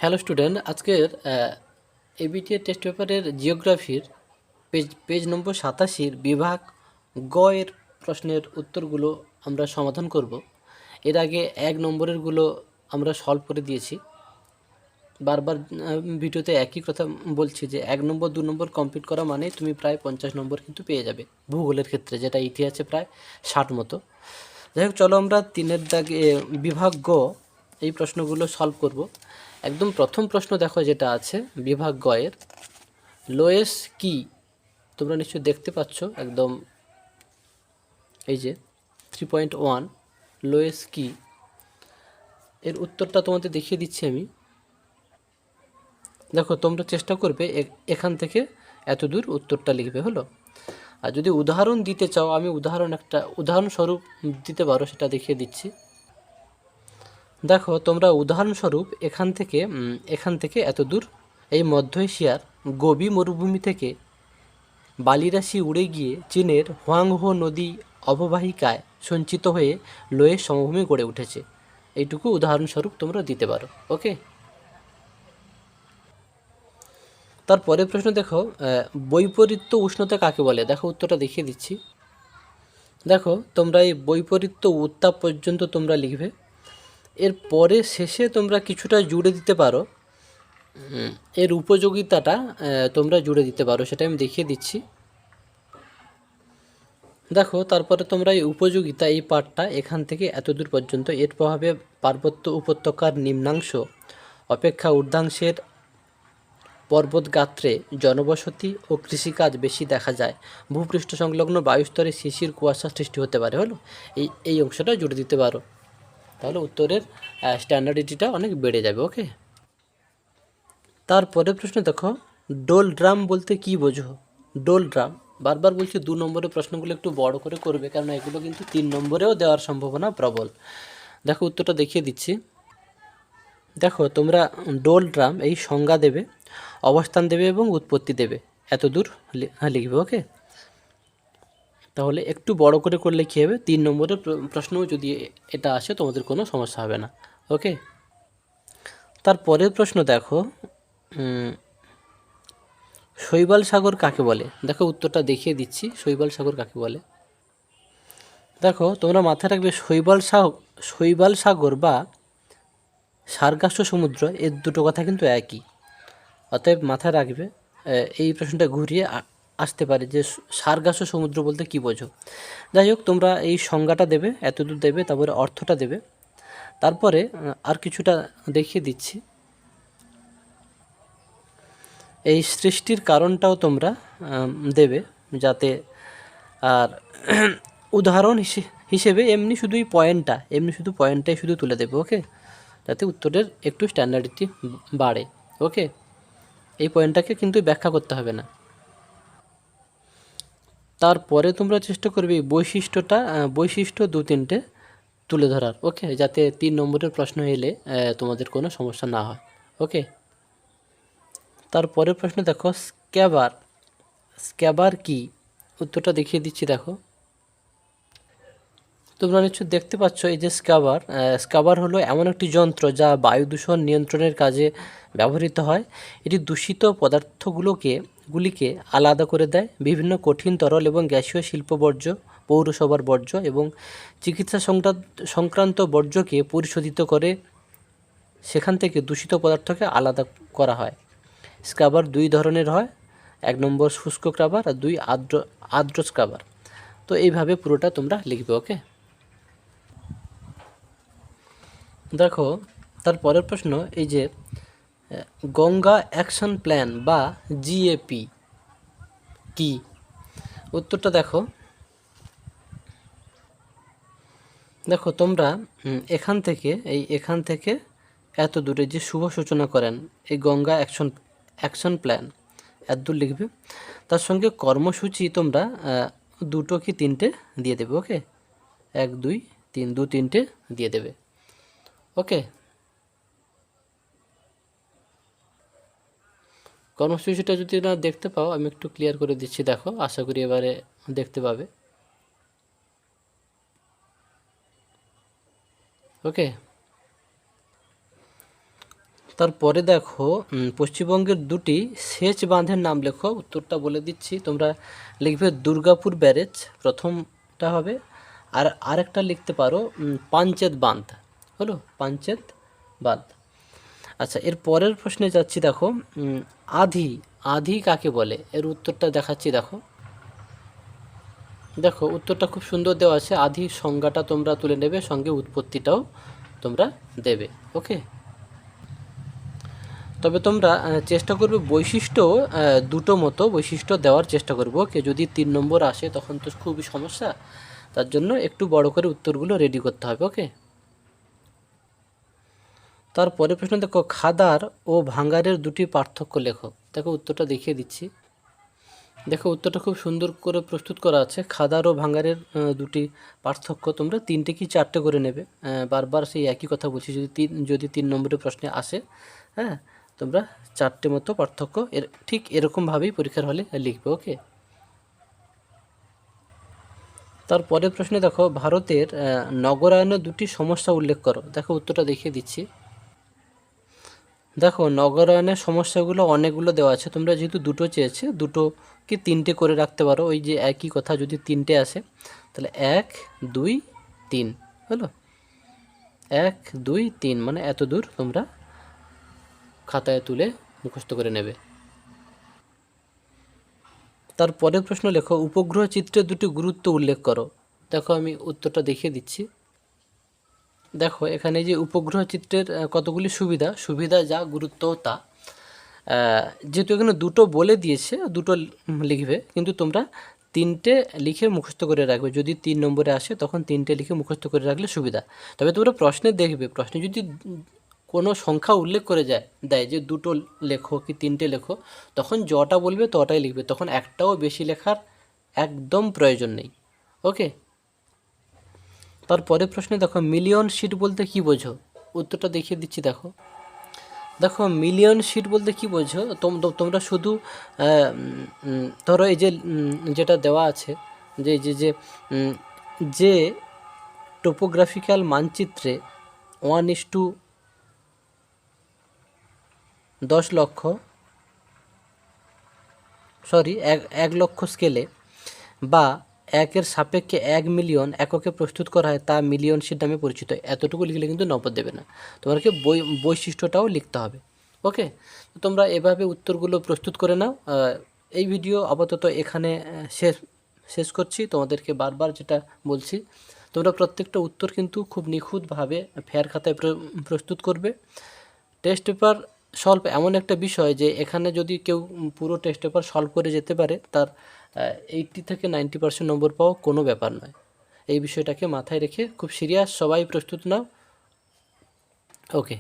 Hello student, আজকের ABTA test পেপারের জিওগ্রাফির page নম্বর 87 বিভাগ গ এর প্রশ্নের উত্তরগুলো আমরা সমাধান করব। এর আগে 1 নম্বরেরগুলো আমরা সলভ করে দিয়েছি। বারবার ভিডিওতে একই কথা বলছি যে 1 নম্বর 2 নম্বর কমপ্লিট করা মানে তুমি প্রায় 50 নম্বর কিন্তু পেয়ে যাবে ভূগোলের ক্ষেত্রে, যেটা ইতিহাসে প্রায় 60 মতো। যাই হোক, চলো আমরা 3-এর দাগে বিভাগ গ এই প্রশ্নগুলো সলভ করব। একদম প্রথম প্রশ্ন দেখো যেটা আছে বিভাগ গ এর, লোয়েস কি? তোমরা নিশ্চয়ই দেখতে পাচ্ছ একদম, এই যে 3.1 লোয়েস কি। এর উত্তরটা তোমাদের দেখিয়ে দিচ্ছি আমি। দেখো, তোমরা চেষ্টা করবে এখান থেকে এত দূর উত্তরটা লিখবে, হলো। আর যদি উদাহরণ দিতে চাও, আমি একটা উদাহরণস্বরূপ দিতে পারো, সেটা দেখিয়ে দিচ্ছি। দেখো, তোমরা উদাহরণস্বরূপ এখান থেকে এত দূর, এই মধ্য এশিয়ার গোবি মরুভূমি থেকে বালিরাশি উড়ে গিয়ে চীনের হোয়াংহো নদী অববাহিকায় সঞ্চিত হয়ে লোয়ের সমভূমি গড়ে উঠেছে। এইটুকু উদাহরণস্বরূপ তোমরা দিতে পারো। ওকে, তারপরের প্রশ্ন দেখো, বৈপরীত্য উষ্ণতা কাকে বলে? দেখো, উত্তরটা দেখিয়ে দিচ্ছি। দেখো, তোমরা এই বৈপরীত্য উত্তাপ পর্যন্ত তোমরা লিখবে। এর পরে শেষে তোমরা কিছুটা জুড়ে দিতে পারো, এর উপযোগিতাটা তোমরা জুড়ে দিতে পারো, সেটা আমি দেখিয়ে দিচ্ছি। দেখো, তারপরে তোমরা এই উপযোগিতা এই পাঠটা এখান থেকে এত দূর পর্যন্ত, এর প্রভাবে পার্বত্য উপত্যকার নিম্নাংশ অপেক্ষা ঊর্ধ্বাংশের পর্বত গাত্রে জনবসতি ও কৃষিকাজ বেশি দেখা যায়। ভূপৃষ্ঠ সংলগ্ন বায়ুস্তরে শিশির কুয়াশা সৃষ্টি হতে পারে, হলো। এই অংশটা জুড়ে দিতে পারো, তাহলে উত্তরের স্ট্যান্ডার্ডিটিটা অনেক বেড়ে যাবে। ওকে, তারপরে প্রশ্ন দেখো, ডোল ড্রাম বলতে কি বোঝো? ডোল ড্রাম, বারবার বলছি 2 নম্বরের প্রশ্নগুলো একটু বড় করে করবে, কারণ এগুলো কিন্তু 3 নম্বরেও দেওয়ার সম্ভাবনা প্রবল। দেখো, উত্তরটা দেখিয়ে দিচ্ছি। দেখো, তোমরা ডোল ড্রাম এই সংজ্ঞা দেবে, অবস্থান দেবে এবং উৎপত্তি দেবে, এত দূর লিখবে। ওকে, তাহলে একটু বড় করে করলে কী হবে, 3 নম্বরের প্রশ্নও যদি এটা আসে তোমাদের কোনো সমস্যা হবে না। ওকে, তারপরের প্রশ্ন দেখো, শৈবাল সাগর কাকে বলে? দেখো, উত্তরটা দেখিয়ে দিচ্ছি। শৈবাল সাগর কাকে বলে? দেখো, তোমরা মাথায় রাখবে শৈবাল সাগর বা সার্গাস্য সমুদ্র, এর দুটো কথা কিন্তু একই। অতএব মাথায় রাখবে, এই প্রশ্নটা ঘুরিয়ে আসতে পারে যে সার্গাস্য সমুদ্র বলতে কী বোঝো। যাই হোক, তোমরা এই সংজ্ঞাটা দেবে, এতদূর দেবে, তারপরে অর্থটা দেবে। তারপরে আর কিছুটা দেখিয়ে দিচ্ছি। এই সৃষ্টির কারণটাও তোমরা দেবে, যাতে আর উদাহরণ হিসেবে এমনি শুধু পয়েন্টটাই শুধু তুলে দেবে। ওকে, যাতে উত্তরের একটু স্ট্যান্ডার্ডিটি বাড়ে। ওকে, এই পয়েন্টটাকে কিন্তু ব্যাখ্যা করতে হবে না। তারপরে তোমরা চেষ্টা করবে বৈশিষ্ট্য 2-3টে তুলে ধরার। ওকে, যাতে 3 নম্বরের প্রশ্ন এলে তোমাদের কোনো সমস্যা না হয়। ওকে, তারপরের প্রশ্ন দেখো, স্ক্যাবার কি? উত্তরটা দেখিয়ে দিচ্ছি। দেখো, তোমরা নিশ্চয়ই দেখতে পাচ্ছ এই যে স্ক্যাবার হলো এমন একটি যন্ত্র যা বায়ু দূষণ নিয়ন্ত্রণের কাজে ব্যবহৃত হয়। এটি দূষিত গুলিকে আলাদা করে দেয়। বিভিন্ন কঠিন তরল এবং গ্যাসীয় শিল্প বর্জ্য, পৌরসভার বর্জ্য এবং চিকিৎসা সংক্রান্ত বর্জ্যকে পরিশোধিত করে সেখান থেকে দূষিত পদার্থকে আলাদা করা হয়। স্ক্রাবার 2 ধরনের হয়, 1 নম্বর শুষ্ক স্ক্রাবার আর 2 আর্দ্র স্ক্রাবার। তো এইভাবে পুরোটা তোমরা লিখবে। ওকে, দেখো, তার পরের প্রশ্ন এই যে গঙ্গা অ্যাকশন প্ল্যান বা জিএপি কি? উত্তরটা দেখো। তোমরা এখান থেকে এত দূরে যে শুভ সূচনা করেন, এই গঙ্গা অ্যাকশন প্ল্যান এত দূর লিখবে। তার সঙ্গে কর্মসূচি তোমরা 2 কি 3টে দিয়ে দেবে। ওকে, 1 2 3, 2-3টে দিয়ে দেবে। ওকে, কর্মসূচিটা যদি না দেখতে পাও, আমি একটু ক্লিয়ার করে দিচ্ছি। দেখো, আশা করি এবারে দেখতে পাবে। ওকে, তারপরে দেখো পশ্চিমবঙ্গের দুটি সেচ বাঁধের নাম লেখো। উত্তরটা বলে দিচ্ছি, তোমরা লিখবে দুর্গাপুর ব্যারেজ প্রথমটা হবে, আর আরেকটা লিখতে পারো পাঞ্চেত বাঁধ, হলো পাঞ্চেত বাঁধ। আচ্ছা, এর পরের প্রশ্নে যাচ্ছি। দেখো আধি, আধি কাকে বলে, এর উত্তরটা দেখাচ্ছি। দেখো দেখো উত্তরটা খুব সুন্দর দেওয়া আছে। আধি সংজ্ঞাটা তোমরা তুলে নেবে, সঙ্গে উৎপত্তিটাও তোমরা দেবে। ওকে, তবে তোমরা চেষ্টা করবে বৈশিষ্ট্য দুটো মতো বৈশিষ্ট্য দেওয়ার চেষ্টা করবো। ওকে, যদি 3 নম্বর আসে তখন তো খুবই সমস্যা, তার জন্য একটু বড় করে উত্তরগুলো রেডি করতে হবে। ওকে, তারপরে প্রশ্ন দেখো, খাদার ও ভাঙারের দুটি পার্থক্য লেখো। দেখো উত্তরটা দেখিয়ে দিচ্ছি। দেখো উত্তরটা খুব সুন্দর করে প্রস্তুত করা আছে। খাদার ও ভাঙারের দুটি পার্থক্য তোমরা 3টে কি 4টে করে নেবে। বারবার সেই একই কথা বলছি, যদি 3 নম্বরের প্রশ্নে আসে, হ্যাঁ, তোমরা 4টে মতো পার্থক্য ঠিক এরকমভাবেই পরীক্ষার হলে লিখবে। ওকে, তারপরের প্রশ্নে দেখো, ভারতের নগরায়নের দুটি সমস্যা উল্লেখ করো। দেখো উত্তরটা দেখিয়ে দিচ্ছি। দেখো নগরায়নের সমস্যাগুলো অনেকগুলো দেওয়া আছে, তোমরা যেহেতু দুটো চেয়েছে, দুটো কি 3টে করে রাখতে পারো। ওই যে একই কথা, যদি 3টে আসে তাহলে 1 2 3, হলো 1 2 3, মানে এত দূর তোমরা খাতায় তুলে মুখস্থ করে নেবে। তারপরের প্রশ্ন লেখো, উপগ্রহ চিত্রের দুটি গুরুত্ব উল্লেখ করো। দেখো আমি উত্তরটা দেখিয়ে দিচ্ছি। দেখো এখানে যে উপগ্রহ চিত্রের কতগুলি সুবিধা যা, গুরুত্ব তা। যেহেতু এখানে দুটো বলে দিয়েছে, দুটো লিখবে, কিন্তু তোমরা 3টে লিখে মুখস্থ করে রাখবে। যদি 3 নম্বরে আসে তখন 3টে লিখে মুখস্থ করে রাখলে সুবিধা। তবে তোমরা প্রশ্নে দেখবে, প্রশ্নে যদি কোনো সংখ্যা উল্লেখ করে দেয় যে দুটো লেখো কি 3টে লেখো, তখন যটা বলবে তটাই লিখবে, তখন একটাও বেশি লেখার একদম প্রয়োজন নেই। ওকে, তারপরে প্রশ্নে দেখো, মিলিয়ন শিট বলতে কি বোঝো। উত্তরটা দেখিয়ে দিচ্ছি। দেখো দেখো মিলিয়ন শিট বলতে কি বোঝো, তোমরা শুধু ধরো এই যে যেটা দেওয়া আছে, যে যে যে যে টোপোগ্রাফিক্যাল মানচিত্রে 1:10 লক্ষ, সরি 1 লক্ষ স্কেলে বা 1-এর সাপেক্ষে 1 মিলিয়ন এককে প্রস্তুত করা হয়, তা মিলিয়ন শিট নামে পরিচিত। এতটুকু লিখলে কিন্তু নম্বর দেবে না, তোমাকে বৈশিষ্ট্যটাও লিখতে হবে। ওকে, তো তোমরা এভাবে উত্তরগুলো প্রস্তুত করে নাও। এই ভিডিও আপাতত এখানে শেষ করছি। তোমাদেরকে বারবার যেটা বলছি, তোমরা প্রত্যেকটা উত্তর কিন্তু খুব নিখুঁতভাবে ফেয়ার খাতায় প্রস্তুত করবে। টেস্ট পেপার সলভ এমন একটা বিষয় যে এখানে যদি কেউ পুরো টেস্ট পেপার সলভ করে যেতে পারে, তার 80 থেকে 90% নম্বর পাওয়া কোনো ব্যাপার নয়। এই বিষয়টাকে মাথায় রেখে খুব সিরিয়াস সবাই প্রস্তুত নাও। ওকে।